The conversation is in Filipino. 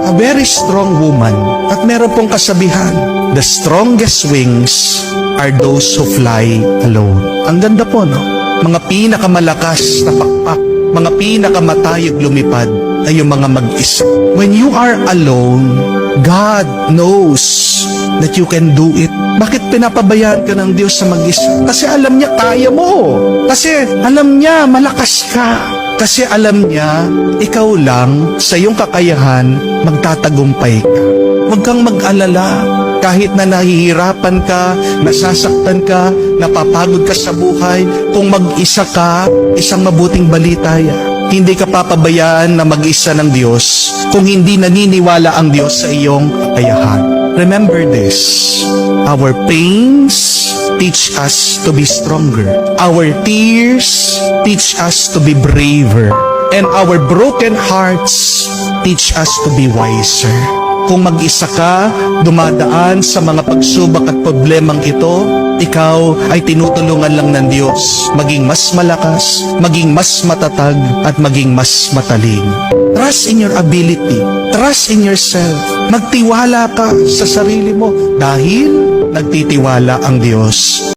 a very strong woman. At meron pong kasabihan, the strongest wings are those who fly alone. Ang ganda po, no? Mga pinakamalakas na pakpak, mga pinakamatayog lumipad ay yung mga mag-isa. When you are alone, God knows that you can do it. Bakit pinapabayaan ka ng Diyos sa mag-isa? Kasi alam niya kaya mo. Kasi alam niya malakas ka. Kasi alam niya ikaw lang sa iyong kakayahan magtatagumpay ka. Huwag kang mag-alala. Kahit na nahihirapan ka, nasasaktan ka, napapagod ka sa buhay, kung mag-isa ka, isang mabuting balita yan. Hindi ka papabayaan na mag-isa ng Diyos kung hindi naniniwala ang Diyos sa iyong kakayahan. Remember this, our pains teach us to be stronger. Our tears teach us to be braver. And our broken hearts teach us to be wiser. Kung mag-isa ka, dumadaan sa mga pagsubok at problemang ito, ikaw ay tinutulungan lang ng Diyos maging mas malakas, maging mas matatag, at maging mas mataling. Trust in your ability. Trust in yourself. Magtiwala ka sa sarili mo dahil nagtitiwala ang Diyos.